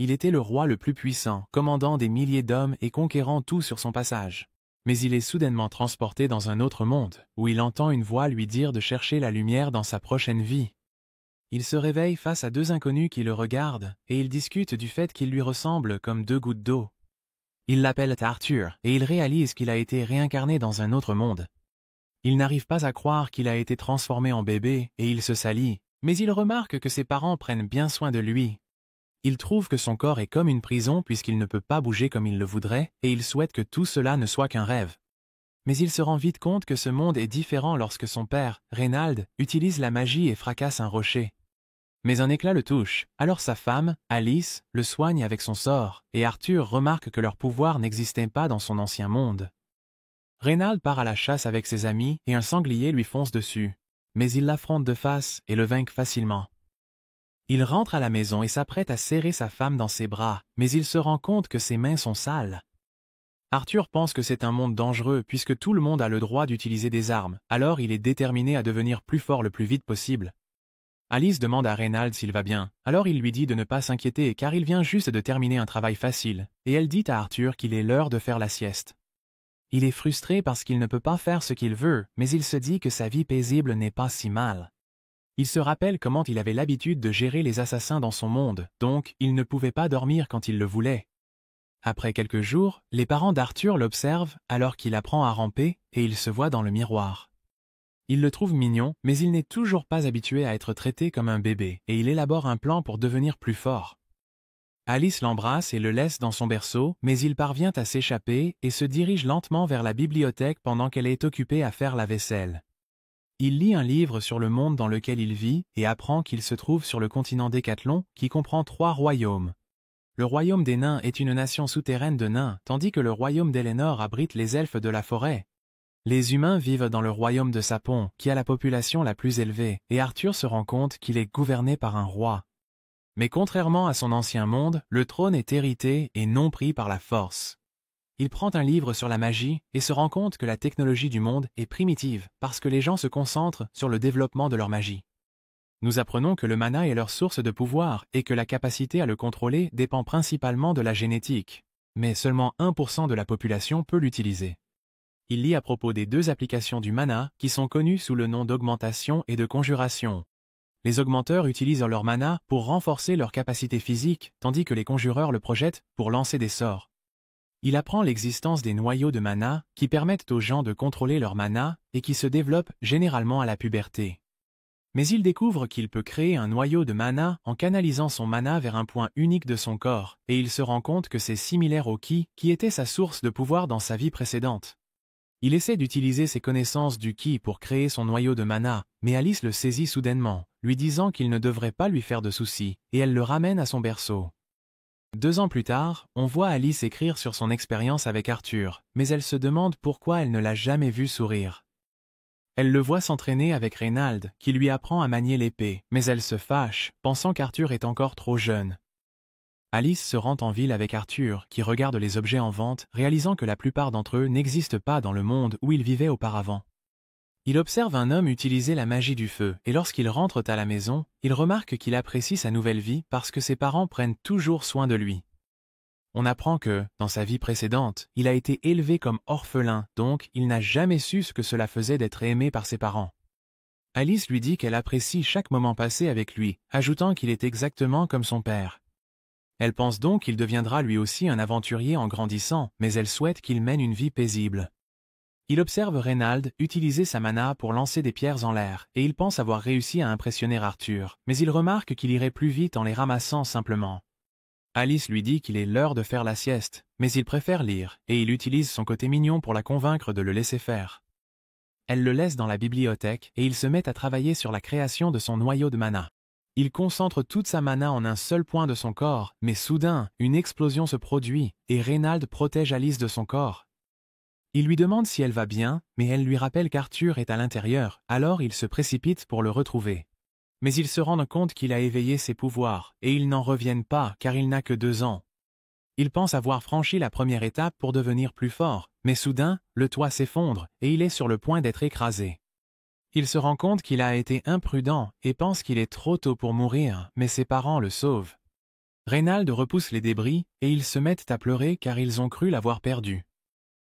Il était le roi le plus puissant, commandant des milliers d'hommes et conquérant tout sur son passage. Mais il est soudainement transporté dans un autre monde, où il entend une voix lui dire de chercher la lumière dans sa prochaine vie. Il se réveille face à deux inconnus qui le regardent, et ils discutent du fait qu'ils lui ressemblent comme deux gouttes d'eau. Il l'appelle Arthur, et il réalise qu'il a été réincarné dans un autre monde. Il n'arrive pas à croire qu'il a été transformé en bébé, et il se salit, mais il remarque que ses parents prennent bien soin de lui. Il trouve que son corps est comme une prison puisqu'il ne peut pas bouger comme il le voudrait, et il souhaite que tout cela ne soit qu'un rêve. Mais il se rend vite compte que ce monde est différent lorsque son père, Reynald, utilise la magie et fracasse un rocher. Mais un éclat le touche, alors sa femme, Alice, le soigne avec son sort, et Arthur remarque que leur pouvoir n'existait pas dans son ancien monde. Reynald part à la chasse avec ses amis et un sanglier lui fonce dessus, mais il l'affronte de face et le vainc facilement. Il rentre à la maison et s'apprête à serrer sa femme dans ses bras, mais il se rend compte que ses mains sont sales. Arthur pense que c'est un monde dangereux puisque tout le monde a le droit d'utiliser des armes, alors il est déterminé à devenir plus fort le plus vite possible. Alice demande à Reynald s'il va bien, alors il lui dit de ne pas s'inquiéter car il vient juste de terminer un travail facile, et elle dit à Arthur qu'il est l'heure de faire la sieste. Il est frustré parce qu'il ne peut pas faire ce qu'il veut, mais il se dit que sa vie paisible n'est pas si mal. Il se rappelle comment il avait l'habitude de gérer les assassins dans son monde, donc il ne pouvait pas dormir quand il le voulait. Après quelques jours, les parents d'Arthur l'observent alors qu'il apprend à ramper et il se voit dans le miroir. Il le trouve mignon, mais il n'est toujours pas habitué à être traité comme un bébé et il élabore un plan pour devenir plus fort. Alice l'embrasse et le laisse dans son berceau, mais il parvient à s'échapper et se dirige lentement vers la bibliothèque pendant qu'elle est occupée à faire la vaisselle. Il lit un livre sur le monde dans lequel il vit et apprend qu'il se trouve sur le continent Décathlon qui comprend 3 royaumes. Le royaume des nains est une nation souterraine de nains, tandis que le royaume d'Elénor abrite les elfes de la forêt. Les humains vivent dans le royaume de Sapon, qui a la population la plus élevée, et Arthur se rend compte qu'il est gouverné par un roi. Mais contrairement à son ancien monde, le trône est hérité et non pris par la force. Il prend un livre sur la magie et se rend compte que la technologie du monde est primitive parce que les gens se concentrent sur le développement de leur magie. Nous apprenons que le mana est leur source de pouvoir et que la capacité à le contrôler dépend principalement de la génétique, mais seulement 1% de la population peut l'utiliser. Il lit à propos des 2 applications du mana qui sont connues sous le nom d'augmentation et de conjuration. Les augmenteurs utilisent leur mana pour renforcer leur capacité physique, tandis que les conjureurs le projettent pour lancer des sorts. Il apprend l'existence des noyaux de mana qui permettent aux gens de contrôler leur mana et qui se développent généralement à la puberté. Mais il découvre qu'il peut créer un noyau de mana en canalisant son mana vers un point unique de son corps, et il se rend compte que c'est similaire au ki qui était sa source de pouvoir dans sa vie précédente. Il essaie d'utiliser ses connaissances du ki pour créer son noyau de mana, mais Alice le saisit soudainement, lui disant qu'il ne devrait pas lui faire de soucis, et elle le ramène à son berceau. 2 ans plus tard, on voit Alice écrire sur son expérience avec Arthur, mais elle se demande pourquoi elle ne l'a jamais vu sourire. Elle le voit s'entraîner avec Reynald, qui lui apprend à manier l'épée, mais elle se fâche, pensant qu'Arthur est encore trop jeune. Alice se rend en ville avec Arthur, qui regarde les objets en vente, réalisant que la plupart d'entre eux n'existent pas dans le monde où il vivait auparavant. Il observe un homme utiliser la magie du feu, et lorsqu'ils rentrent à la maison, il remarque qu'il apprécie sa nouvelle vie parce que ses parents prennent toujours soin de lui. On apprend que, dans sa vie précédente, il a été élevé comme orphelin, donc il n'a jamais su ce que cela faisait d'être aimé par ses parents. Alice lui dit qu'elle apprécie chaque moment passé avec lui, ajoutant qu'il est exactement comme son père. Elle pense donc qu'il deviendra lui aussi un aventurier en grandissant, mais elle souhaite qu'il mène une vie paisible. Il observe Reynald utiliser sa mana pour lancer des pierres en l'air, et il pense avoir réussi à impressionner Arthur, mais il remarque qu'il irait plus vite en les ramassant simplement. Alice lui dit qu'il est l'heure de faire la sieste, mais il préfère lire, et il utilise son côté mignon pour la convaincre de le laisser faire. Elle le laisse dans la bibliothèque, et il se met à travailler sur la création de son noyau de mana. Il concentre toute sa mana en un seul point de son corps, mais soudain, une explosion se produit, et Reynald protège Alice de son corps. Il lui demande si elle va bien, mais elle lui rappelle qu'Arthur est à l'intérieur, alors il se précipite pour le retrouver. Mais il se rend compte qu'il a éveillé ses pouvoirs, et ils n'en reviennent pas car il n'a que 2 ans. Il pense avoir franchi la première étape pour devenir plus fort, mais soudain, le toit s'effondre, et il est sur le point d'être écrasé. Il se rend compte qu'il a été imprudent et pense qu'il est trop tôt pour mourir, mais ses parents le sauvent. Reynald repousse les débris et ils se mettent à pleurer car ils ont cru l'avoir perdu.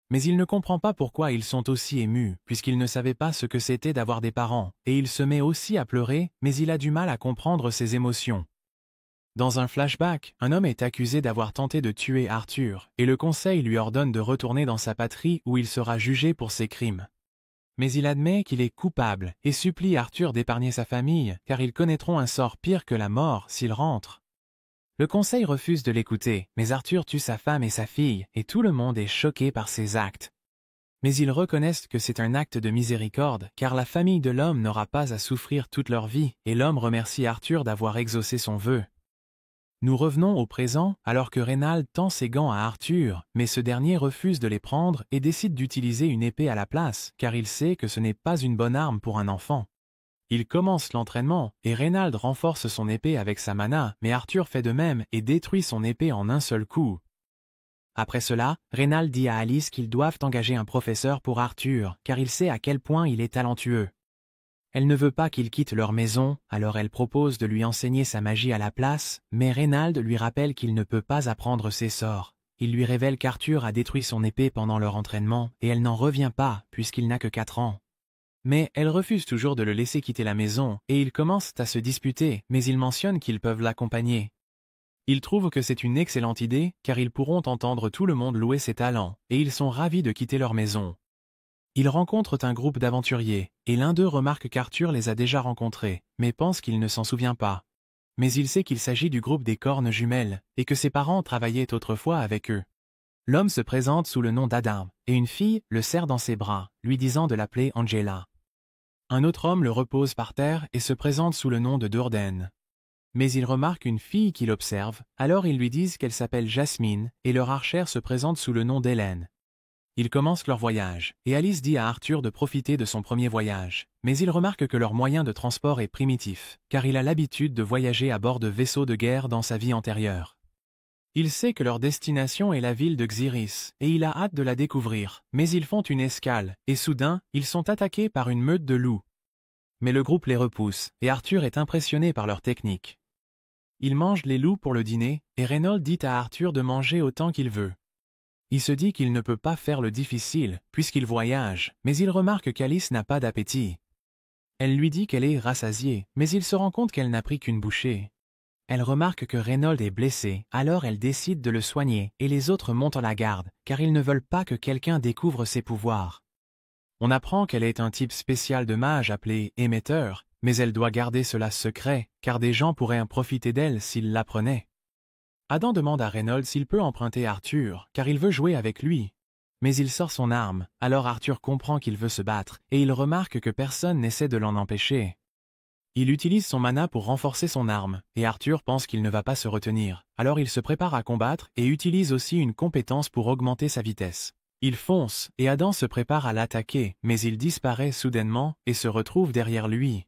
Mais il ne comprend pas pourquoi ils sont aussi émus, puisqu'il ne savait pas ce que c'était d'avoir des parents, et il se met aussi à pleurer, mais il a du mal à comprendre ses émotions. Dans un flashback, un homme est accusé d'avoir tenté de tuer Arthur, et le conseil lui ordonne de retourner dans sa patrie où il sera jugé pour ses crimes. Mais il admet qu'il est coupable et supplie Arthur d'épargner sa famille, car ils connaîtront un sort pire que la mort s'il rentre. Le conseil refuse de l'écouter, mais Arthur tue sa femme et sa fille, et tout le monde est choqué par ses actes. Mais ils reconnaissent que c'est un acte de miséricorde, car la famille de l'homme n'aura pas à souffrir toute leur vie, et l'homme remercie Arthur d'avoir exaucé son vœu. Nous revenons au présent, alors que Reynald tend ses gants à Arthur, mais ce dernier refuse de les prendre et décide d'utiliser une épée à la place, car il sait que ce n'est pas une bonne arme pour un enfant. Il commence l'entraînement, et Reynald renforce son épée avec sa mana, mais Arthur fait de même et détruit son épée en un seul coup. Après cela, Reynald dit à Alice qu'ils doivent engager un professeur pour Arthur, car il sait à quel point il est talentueux. Elle ne veut pas qu'il quitte leur maison, alors elle propose de lui enseigner sa magie à la place, mais Reynald lui rappelle qu'il ne peut pas apprendre ses sorts. Il lui révèle qu'Arthur a détruit son épée pendant leur entraînement, et elle n'en revient pas, puisqu'il n'a que 4 ans. Mais elle refuse toujours de le laisser quitter la maison, et ils commencent à se disputer, mais ils mentionnent qu'ils peuvent l'accompagner. Ils trouvent que c'est une excellente idée, car ils pourront entendre tout le monde louer ses talents, et ils sont ravis de quitter leur maison. Ils rencontrent un groupe d'aventuriers, et l'un d'eux remarque qu'Arthur les a déjà rencontrés, mais pense qu'il ne s'en souvient pas. Mais il sait qu'il s'agit du groupe des cornes jumelles, et que ses parents travaillaient autrefois avec eux. L'homme se présente sous le nom d'Adam, et une fille le serre dans ses bras, lui disant de l'appeler Angela. Un autre homme le repose par terre et se présente sous le nom de Durden. Mais il remarque une fille qui l'observe, alors ils lui disent qu'elle s'appelle Jasmine, et leur archère se présente sous le nom d'Hélène. Ils commencent leur voyage, et Alice dit à Arthur de profiter de son premier voyage, mais il remarque que leur moyen de transport est primitif, car il a l'habitude de voyager à bord de vaisseaux de guerre dans sa vie antérieure. Il sait que leur destination est la ville de Xyris, et il a hâte de la découvrir, mais ils font une escale, et soudain, ils sont attaqués par une meute de loups. Mais le groupe les repousse, et Arthur est impressionné par leur technique. Il mange les loups pour le dîner, et Reynald dit à Arthur de manger autant qu'il veut. Il se dit qu'il ne peut pas faire le difficile, puisqu'il voyage, mais il remarque qu'Alice n'a pas d'appétit. Elle lui dit qu'elle est rassasiée, mais il se rend compte qu'elle n'a pris qu'une bouchée. Elle remarque que Reynald est blessé, alors elle décide de le soigner, et les autres montent en la garde, car ils ne veulent pas que quelqu'un découvre ses pouvoirs. On apprend qu'elle est un type spécial de mage appelé émetteur, mais elle doit garder cela secret, car des gens pourraient en profiter d'elle s'ils l'apprenaient. Adam demande à Reynald s'il peut emprunter Arthur, car il veut jouer avec lui. Mais il sort son arme, alors Arthur comprend qu'il veut se battre, et il remarque que personne n'essaie de l'en empêcher. Il utilise son mana pour renforcer son arme, et Arthur pense qu'il ne va pas se retenir, alors il se prépare à combattre et utilise aussi une compétence pour augmenter sa vitesse. Il fonce, et Adam se prépare à l'attaquer, mais il disparaît soudainement et se retrouve derrière lui.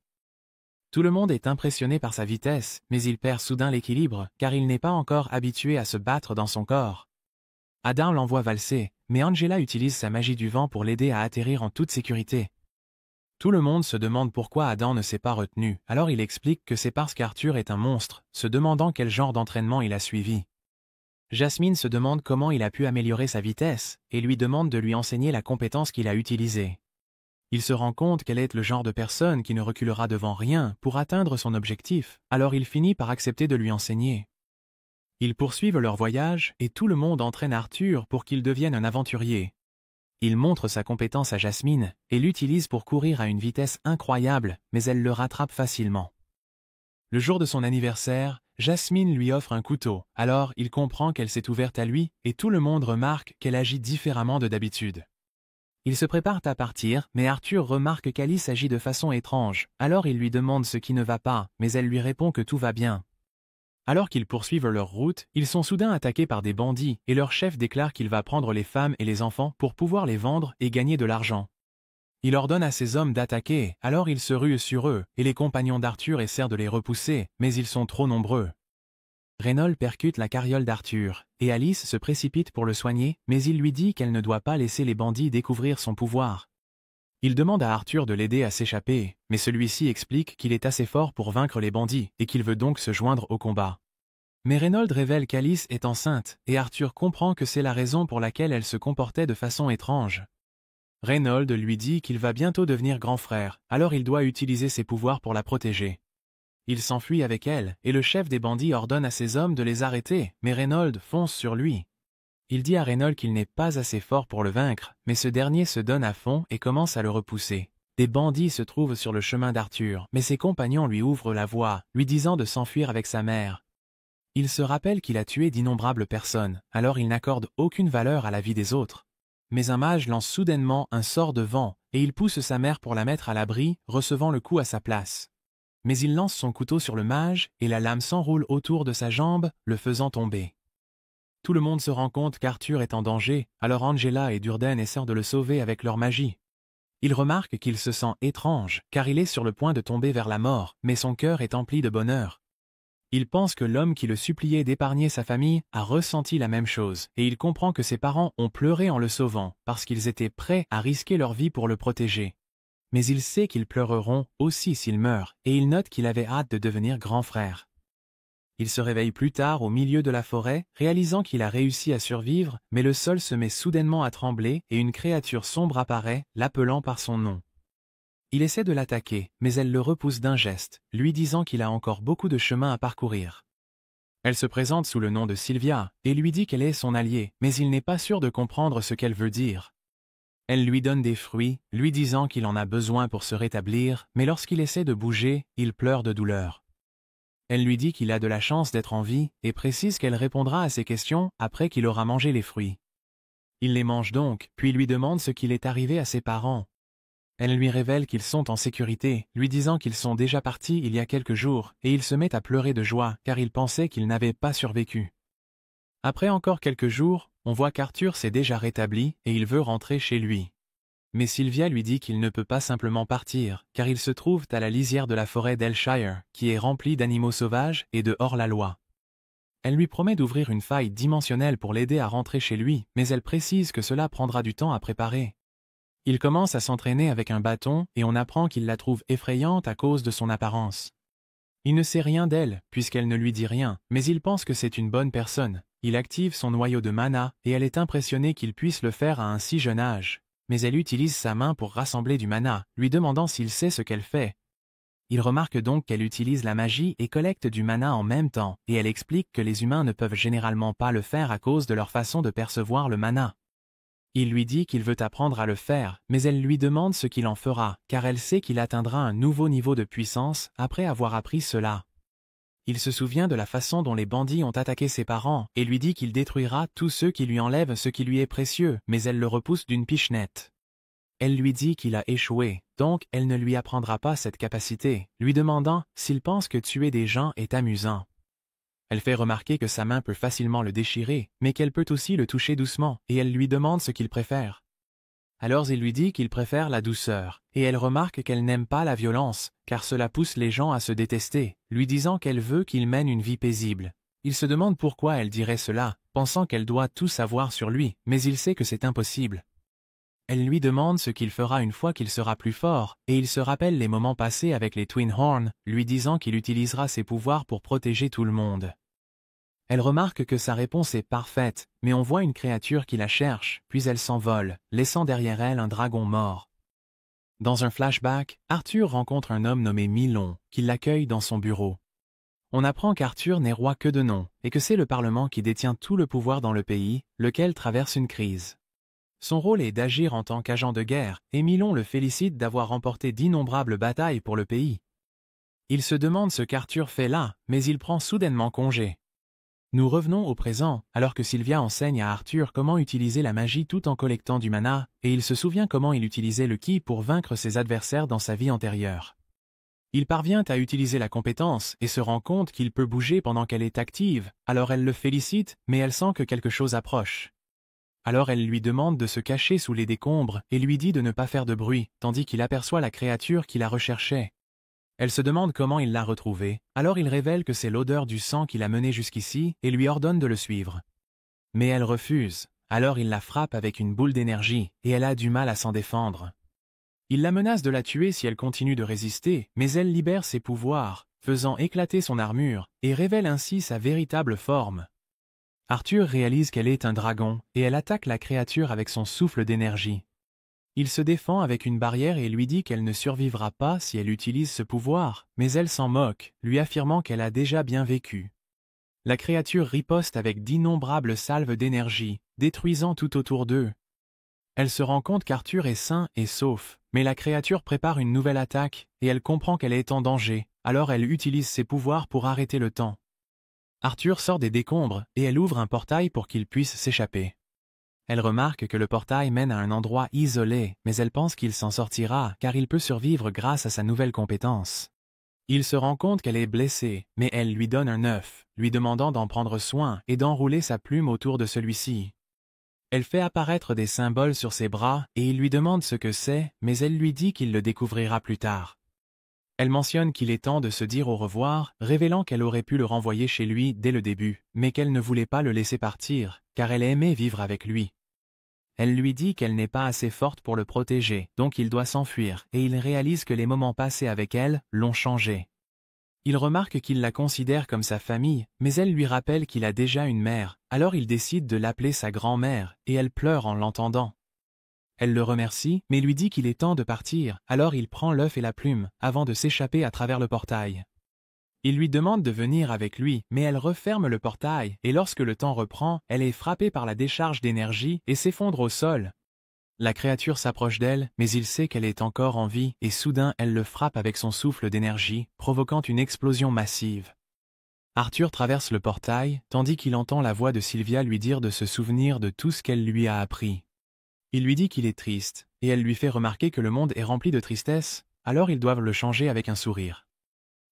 Tout le monde est impressionné par sa vitesse, mais il perd soudain l'équilibre, car il n'est pas encore habitué à se battre dans son corps. Adam l'envoie valser, mais Angela utilise sa magie du vent pour l'aider à atterrir en toute sécurité. Tout le monde se demande pourquoi Adam ne s'est pas retenu, alors il explique que c'est parce qu'Arthur est un monstre, se demandant quel genre d'entraînement il a suivi. Jasmine se demande comment il a pu améliorer sa vitesse, et lui demande de lui enseigner la compétence qu'il a utilisée. Il se rend compte qu'elle est le genre de personne qui ne reculera devant rien pour atteindre son objectif, alors il finit par accepter de lui enseigner. Ils poursuivent leur voyage, et tout le monde entraîne Arthur pour qu'il devienne un aventurier. Il montre sa compétence à Jasmine et l'utilise pour courir à une vitesse incroyable, mais elle le rattrape facilement. Le jour de son anniversaire, Jasmine lui offre un couteau, alors il comprend qu'elle s'est ouverte à lui et tout le monde remarque qu'elle agit différemment de d'habitude. Ils se préparent à partir, mais Arthur remarque qu'Alice agit de façon étrange, alors il lui demande ce qui ne va pas, mais elle lui répond que tout va bien. Alors qu'ils poursuivent leur route, ils sont soudain attaqués par des bandits et leur chef déclare qu'il va prendre les femmes et les enfants pour pouvoir les vendre et gagner de l'argent. Il ordonne à ses hommes d'attaquer, alors ils se ruent sur eux et les compagnons d'Arthur essaient de les repousser, mais ils sont trop nombreux. Reynald percute la carriole d'Arthur, et Alice se précipite pour le soigner, mais il lui dit qu'elle ne doit pas laisser les bandits découvrir son pouvoir. Il demande à Arthur de l'aider à s'échapper, mais celui-ci explique qu'il est assez fort pour vaincre les bandits et qu'il veut donc se joindre au combat. Mais Reynold révèle qu'Alice est enceinte, et Arthur comprend que c'est la raison pour laquelle elle se comportait de façon étrange. Reynold lui dit qu'il va bientôt devenir grand frère, alors il doit utiliser ses pouvoirs pour la protéger. Il s'enfuit avec elle, et le chef des bandits ordonne à ses hommes de les arrêter, mais Reynold fonce sur lui. Il dit à Reynold qu'il n'est pas assez fort pour le vaincre, mais ce dernier se donne à fond et commence à le repousser. Des bandits se trouvent sur le chemin d'Arthur, mais ses compagnons lui ouvrent la voie, lui disant de s'enfuir avec sa mère. Il se rappelle qu'il a tué d'innombrables personnes, alors il n'accorde aucune valeur à la vie des autres. Mais un mage lance soudainement un sort de vent, et il pousse sa mère pour la mettre à l'abri, recevant le coup à sa place. Mais il lance son couteau sur le mage, et la lame s'enroule autour de sa jambe, le faisant tomber. Tout le monde se rend compte qu'Arthur est en danger, alors Angela et Durden essaient de le sauver avec leur magie. Il remarque qu'il se sent étrange, car il est sur le point de tomber vers la mort, mais son cœur est empli de bonheur. Il pense que l'homme qui le suppliait d'épargner sa famille a ressenti la même chose, et il comprend que ses parents ont pleuré en le sauvant, parce qu'ils étaient prêts à risquer leur vie pour le protéger. Mais il sait qu'ils pleureront aussi s'il meurt, et il note qu'il avait hâte de devenir grand frère. Il se réveille plus tard au milieu de la forêt, réalisant qu'il a réussi à survivre, mais le sol se met soudainement à trembler et une créature sombre apparaît, l'appelant par son nom. Il essaie de l'attaquer, mais elle le repousse d'un geste, lui disant qu'il a encore beaucoup de chemin à parcourir. Elle se présente sous le nom de Sylvia, et lui dit qu'elle est son alliée, mais il n'est pas sûr de comprendre ce qu'elle veut dire. Elle lui donne des fruits, lui disant qu'il en a besoin pour se rétablir, mais lorsqu'il essaie de bouger, il pleure de douleur. Elle lui dit qu'il a de la chance d'être en vie, et précise qu'elle répondra à ses questions après qu'il aura mangé les fruits. Il les mange donc, puis lui demande ce qu'il est arrivé à ses parents. Elle lui révèle qu'ils sont en sécurité, lui disant qu'ils sont déjà partis il y a quelques jours, et il se met à pleurer de joie, car il pensait qu'ils n'avaient pas survécu. Après encore quelques jours, on voit qu'Arthur s'est déjà rétabli, et il veut rentrer chez lui. Mais Sylvia lui dit qu'il ne peut pas simplement partir, car ils se trouvent à la lisière de la forêt d'Elshire, qui est remplie d'animaux sauvages et de hors-la-loi. Elle lui promet d'ouvrir une faille dimensionnelle pour l'aider à rentrer chez lui, mais elle précise que cela prendra du temps à préparer. Il commence à s'entraîner avec un bâton et on apprend qu'il la trouve effrayante à cause de son apparence. Il ne sait rien d'elle, puisqu'elle ne lui dit rien, mais il pense que c'est une bonne personne. Il active son noyau de mana et elle est impressionnée qu'il puisse le faire à un si jeune âge. Mais elle utilise sa main pour rassembler du mana, lui demandant s'il sait ce qu'elle fait. Il remarque donc qu'elle utilise la magie et collecte du mana en même temps, et elle explique que les humains ne peuvent généralement pas le faire à cause de leur façon de percevoir le mana. Il lui dit qu'il veut apprendre à le faire, mais elle lui demande ce qu'il en fera, car elle sait qu'il atteindra un nouveau niveau de puissance après avoir appris cela. Il se souvient de la façon dont les bandits ont attaqué ses parents, et lui dit qu'il détruira tous ceux qui lui enlèvent ce qui lui est précieux, mais elle le repousse d'une pichenette. Elle lui dit qu'il a échoué, donc elle ne lui apprendra pas cette capacité, lui demandant s'il pense que tuer des gens est amusant. Elle fait remarquer que sa main peut facilement le déchirer, mais qu'elle peut aussi le toucher doucement, et elle lui demande ce qu'il préfère. Alors il lui dit qu'il préfère la douceur, et elle remarque qu'elle n'aime pas la violence, car cela pousse les gens à se détester, lui disant qu'elle veut qu'il mène une vie paisible. Il se demande pourquoi elle dirait cela, pensant qu'elle doit tout savoir sur lui, mais il sait que c'est impossible. Elle lui demande ce qu'il fera une fois qu'il sera plus fort, et il se rappelle les moments passés avec les Twin Horns, lui disant qu'il utilisera ses pouvoirs pour protéger tout le monde. Elle remarque que sa réponse est parfaite, mais on voit une créature qui la cherche, puis elle s'envole, laissant derrière elle un dragon mort. Dans un flashback, Arthur rencontre un homme nommé Milon, qui l'accueille dans son bureau. On apprend qu'Arthur n'est roi que de nom, et que c'est le Parlement qui détient tout le pouvoir dans le pays, lequel traverse une crise. Son rôle est d'agir en tant qu'agent de guerre, et Milon le félicite d'avoir remporté d'innombrables batailles pour le pays. Il se demande ce qu'Arthur fait là, mais il prend soudainement congé. Nous revenons au présent, alors que Sylvia enseigne à Arthur comment utiliser la magie tout en collectant du mana, et il se souvient comment il utilisait le ki pour vaincre ses adversaires dans sa vie antérieure. Il parvient à utiliser la compétence et se rend compte qu'il peut bouger pendant qu'elle est active, alors elle le félicite, mais elle sent que quelque chose approche. Alors elle lui demande de se cacher sous les décombres et lui dit de ne pas faire de bruit, tandis qu'il aperçoit la créature qui la recherchait. Elle se demande comment il l'a retrouvée, alors il révèle que c'est l'odeur du sang qui l'a menée jusqu'ici et lui ordonne de le suivre. Mais elle refuse, alors il la frappe avec une boule d'énergie et elle a du mal à s'en défendre. Il la menace de la tuer si elle continue de résister, mais elle libère ses pouvoirs, faisant éclater son armure, et révèle ainsi sa véritable forme. Arthur réalise qu'elle est un dragon, et elle attaque la créature avec son souffle d'énergie. Il se défend avec une barrière et lui dit qu'elle ne survivra pas si elle utilise ce pouvoir, mais elle s'en moque, lui affirmant qu'elle a déjà bien vécu. La créature riposte avec d'innombrables salves d'énergie, détruisant tout autour d'eux. Elle se rend compte qu'Arthur est sain et sauf, mais la créature prépare une nouvelle attaque, et elle comprend qu'elle est en danger, alors elle utilise ses pouvoirs pour arrêter le temps. Arthur sort des décombres, et elle ouvre un portail pour qu'il puisse s'échapper. Elle remarque que le portail mène à un endroit isolé, mais elle pense qu'il s'en sortira car il peut survivre grâce à sa nouvelle compétence. Il se rend compte qu'elle est blessée, mais elle lui donne un œuf, lui demandant d'en prendre soin et d'enrouler sa plume autour de celui-ci. Elle fait apparaître des symboles sur ses bras et il lui demande ce que c'est, mais elle lui dit qu'il le découvrira plus tard. Elle mentionne qu'il est temps de se dire au revoir, révélant qu'elle aurait pu le renvoyer chez lui dès le début, mais qu'elle ne voulait pas le laisser partir, car elle aimait vivre avec lui. Elle lui dit qu'elle n'est pas assez forte pour le protéger, donc il doit s'enfuir, et il réalise que les moments passés avec elle l'ont changé. Il remarque qu'il la considère comme sa famille, mais elle lui rappelle qu'il a déjà une mère, alors il décide de l'appeler sa grand-mère, et elle pleure en l'entendant. Elle le remercie, mais lui dit qu'il est temps de partir, alors il prend l'œuf et la plume, avant de s'échapper à travers le portail. Il lui demande de venir avec lui, mais elle referme le portail, et lorsque le temps reprend, elle est frappée par la décharge d'énergie et s'effondre au sol. La créature s'approche d'elle, mais il sait qu'elle est encore en vie, et soudain elle le frappe avec son souffle d'énergie, provoquant une explosion massive. Arthur traverse le portail, tandis qu'il entend la voix de Sylvia lui dire de se souvenir de tout ce qu'elle lui a appris. Il lui dit qu'il est triste, et elle lui fait remarquer que le monde est rempli de tristesse, alors ils doivent le changer avec un sourire.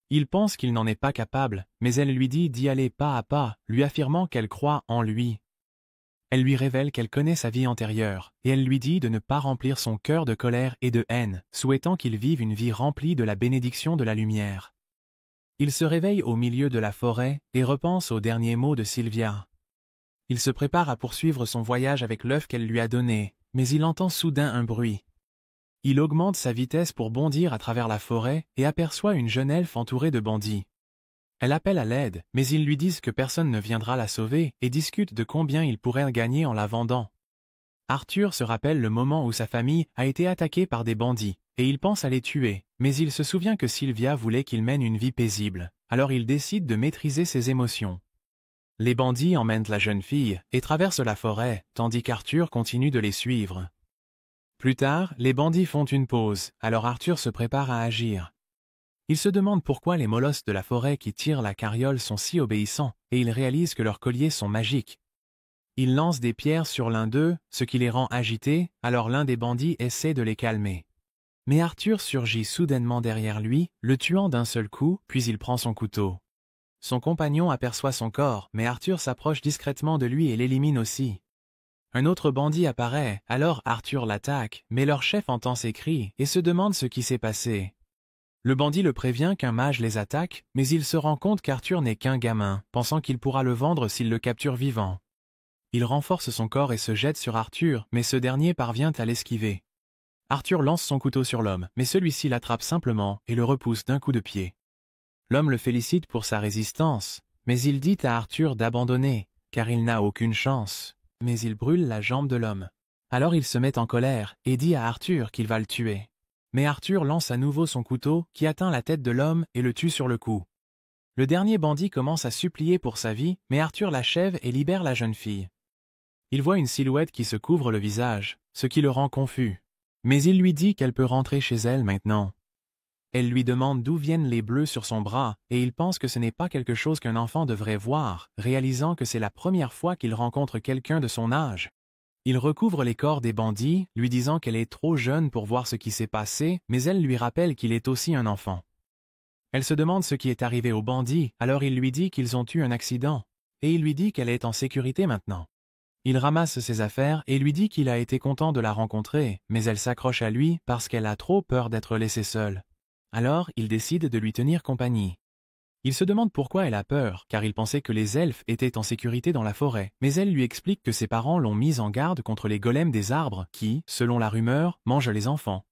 Il pense qu'il n'en est pas capable, mais elle lui dit d'y aller pas à pas, lui affirmant qu'elle croit en lui. Elle lui révèle qu'elle connaît sa vie antérieure, et elle lui dit de ne pas remplir son cœur de colère et de haine, souhaitant qu'il vive une vie remplie de la bénédiction de la lumière. Il se réveille au milieu de la forêt et repense aux derniers mots de Sylvia. Il se prépare à poursuivre son voyage avec l'œuf qu'elle lui a donné, mais il entend soudain un bruit. Il augmente sa vitesse pour bondir à travers la forêt et aperçoit une jeune elfe entourée de bandits. Elle appelle à l'aide, mais ils lui disent que personne ne viendra la sauver et discutent de combien ils pourraient gagner en la vendant. Arthur se rappelle le moment où sa famille a été attaquée par des bandits, et il pense à les tuer, mais il se souvient que Sylvia voulait qu'il mène une vie paisible, alors il décide de maîtriser ses émotions. Les bandits emmènent la jeune fille et traversent la forêt, tandis qu'Arthur continue de les suivre. Plus tard, les bandits font une pause, alors Arthur se prépare à agir. Il se demande pourquoi les molosses de la forêt qui tirent la carriole sont si obéissants, et il réalise que leurs colliers sont magiques. Il lance des pierres sur l'un d'eux, ce qui les rend agités, alors l'un des bandits essaie de les calmer. Mais Arthur surgit soudainement derrière lui, le tuant d'un seul coup, puis il prend son couteau. Son compagnon aperçoit son corps, mais Arthur s'approche discrètement de lui et l'élimine aussi. Un autre bandit apparaît, alors Arthur l'attaque, mais leur chef entend ses cris et se demande ce qui s'est passé. Le bandit le prévient qu'un mage les attaque, mais il se rend compte qu'Arthur n'est qu'un gamin, pensant qu'il pourra le vendre s'il le capture vivant. Il renforce son corps et se jette sur Arthur, mais ce dernier parvient à l'esquiver. Arthur lance son couteau sur l'homme, mais celui-ci l'attrape simplement et le repousse d'un coup de pied. L'homme le félicite pour sa résistance, mais il dit à Arthur d'abandonner, car il n'a aucune chance. Mais il brûle la jambe de l'homme. Alors il se met en colère et dit à Arthur qu'il va le tuer. Mais Arthur lance à nouveau son couteau qui atteint la tête de l'homme et le tue sur le coup. Le dernier bandit commence à supplier pour sa vie, mais Arthur l'achève et libère la jeune fille. Il voit une silhouette qui se couvre le visage, ce qui le rend confus. Mais il lui dit qu'elle peut rentrer chez elle maintenant. Elle lui demande d'où viennent les bleus sur son bras, et il pense que ce n'est pas quelque chose qu'un enfant devrait voir, réalisant que c'est la première fois qu'il rencontre quelqu'un de son âge. Il recouvre les corps des bandits, lui disant qu'elle est trop jeune pour voir ce qui s'est passé, mais elle lui rappelle qu'il est aussi un enfant. Elle se demande ce qui est arrivé aux bandits, alors il lui dit qu'ils ont eu un accident, et il lui dit qu'elle est en sécurité maintenant. Il ramasse ses affaires et lui dit qu'il a été content de la rencontrer, mais elle s'accroche à lui parce qu'elle a trop peur d'être laissée seule. Alors, il décide de lui tenir compagnie. Il se demande pourquoi elle a peur, car il pensait que les elfes étaient en sécurité dans la forêt, mais elle lui explique que ses parents l'ont mise en garde contre les golems des arbres qui, selon la rumeur, mangent les enfants.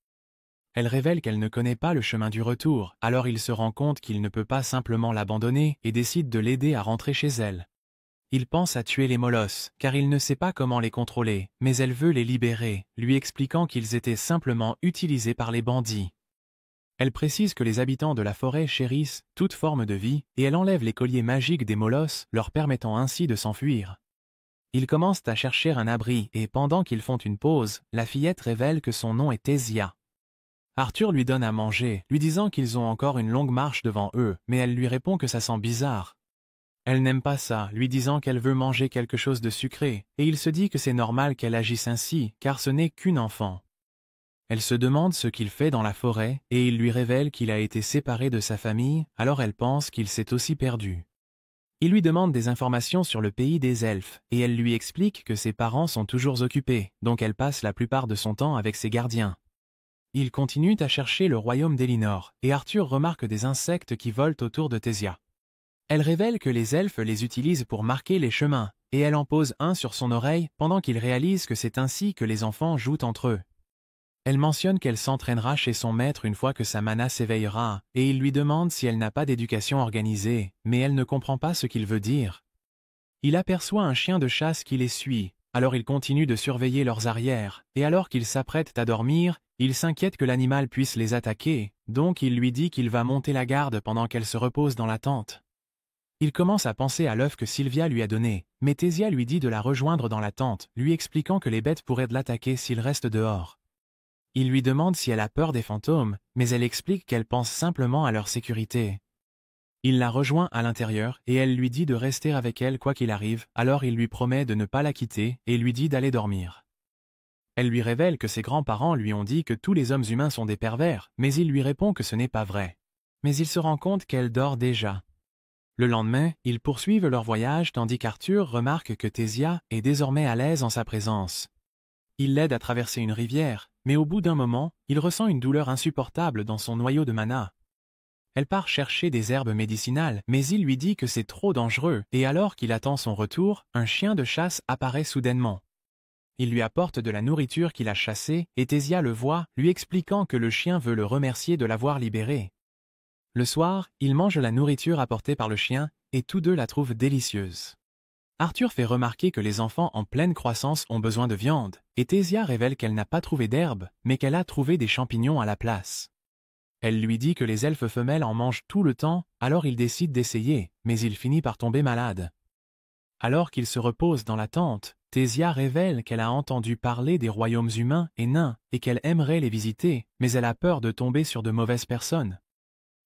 Elle révèle qu'elle ne connaît pas le chemin du retour, alors il se rend compte qu'il ne peut pas simplement l'abandonner et décide de l'aider à rentrer chez elle. Il pense à tuer les molosses, car il ne sait pas comment les contrôler, mais elle veut les libérer, lui expliquant qu'ils étaient simplement utilisés par les bandits. Elle précise que les habitants de la forêt chérissent toute forme de vie, et elle enlève les colliers magiques des molosses, leur permettant ainsi de s'enfuir. Ils commencent à chercher un abri, et pendant qu'ils font une pause, la fillette révèle que son nom est Tésia. Arthur lui donne à manger, lui disant qu'ils ont encore une longue marche devant eux, mais elle lui répond que ça sent bizarre. Elle n'aime pas ça, lui disant qu'elle veut manger quelque chose de sucré, et il se dit que c'est normal qu'elle agisse ainsi, car ce n'est qu'une enfant. Elle se demande ce qu'il fait dans la forêt, et il lui révèle qu'il a été séparé de sa famille, alors elle pense qu'il s'est aussi perdu. Il lui demande des informations sur le pays des elfes, et elle lui explique que ses parents sont toujours occupés, donc elle passe la plupart de son temps avec ses gardiens. Ils continuent à chercher le royaume d'Elinor, et Arthur remarque des insectes qui volent autour de Tésia. Elle révèle que les elfes les utilisent pour marquer les chemins, et elle en pose un sur son oreille pendant qu'il réalise que c'est ainsi que les enfants jouent entre eux. Elle mentionne qu'elle s'entraînera chez son maître une fois que sa mana s'éveillera, et il lui demande si elle n'a pas d'éducation organisée, mais elle ne comprend pas ce qu'il veut dire. Il aperçoit un chien de chasse qui les suit, alors il continue de surveiller leurs arrières, et alors qu'ils s'apprêtent à dormir, il s'inquiète que l'animal puisse les attaquer, donc il lui dit qu'il va monter la garde pendant qu'elle se repose dans la tente. Il commence à penser à l'œuf que Sylvia lui a donné, mais Tésia lui dit de la rejoindre dans la tente, lui expliquant que les bêtes pourraient l'attaquer s'il reste dehors. Il lui demande si elle a peur des fantômes, mais elle explique qu'elle pense simplement à leur sécurité. Il la rejoint à l'intérieur et elle lui dit de rester avec elle quoi qu'il arrive, alors il lui promet de ne pas la quitter et lui dit d'aller dormir. Elle lui révèle que ses grands-parents lui ont dit que tous les hommes humains sont des pervers, mais il lui répond que ce n'est pas vrai. Mais il se rend compte qu'elle dort déjà. Le lendemain, ils poursuivent leur voyage tandis qu'Arthur remarque que Tésia est désormais à l'aise en sa présence. Il l'aide à traverser une rivière, mais au bout d'un moment, il ressent une douleur insupportable dans son noyau de mana. Elle part chercher des herbes médicinales, mais il lui dit que c'est trop dangereux, et alors qu'il attend son retour, un chien de chasse apparaît soudainement. Il lui apporte de la nourriture qu'il a chassée, et Tésia le voit, lui expliquant que le chien veut le remercier de l'avoir libéré. Le soir, il mange la nourriture apportée par le chien, et tous deux la trouvent délicieuse. Arthur fait remarquer que les enfants en pleine croissance ont besoin de viande, et Tésia révèle qu'elle n'a pas trouvé d'herbe, mais qu'elle a trouvé des champignons à la place. Elle lui dit que les elfes femelles en mangent tout le temps, alors il décide d'essayer, mais il finit par tomber malade. Alors qu'il se repose dans la tente, Tésia révèle qu'elle a entendu parler des royaumes humains et nains, et qu'elle aimerait les visiter, mais elle a peur de tomber sur de mauvaises personnes.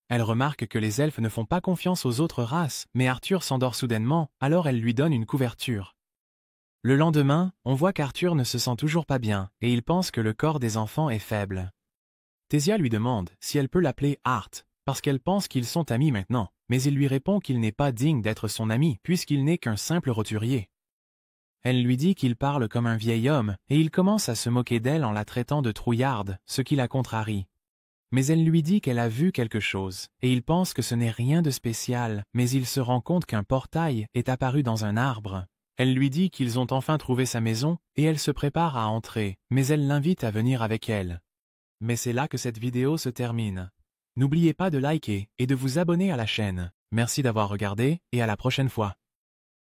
Elle remarque que les elfes ne font pas confiance aux autres races, mais Arthur s'endort soudainement, alors elle lui donne une couverture. Le lendemain, on voit qu'Arthur ne se sent toujours pas bien, et il pense que le corps des enfants est faible. Tésia lui demande si elle peut l'appeler Art, parce qu'elle pense qu'ils sont amis maintenant, mais il lui répond qu'il n'est pas digne d'être son ami, puisqu'il n'est qu'un simple roturier. Elle lui dit qu'il parle comme un vieil homme, et il commence à se moquer d'elle en la traitant de trouillarde, ce qui la contrarie. Mais elle lui dit qu'elle a vu quelque chose, et il pense que ce n'est rien de spécial, mais il se rend compte qu'un portail est apparu dans un arbre. Elle lui dit qu'ils ont enfin trouvé sa maison, et elle se prépare à entrer, mais elle l'invite à venir avec elle. Mais c'est là que cette vidéo se termine. N'oubliez pas de liker et de vous abonner à la chaîne. Merci d'avoir regardé, et à la prochaine fois.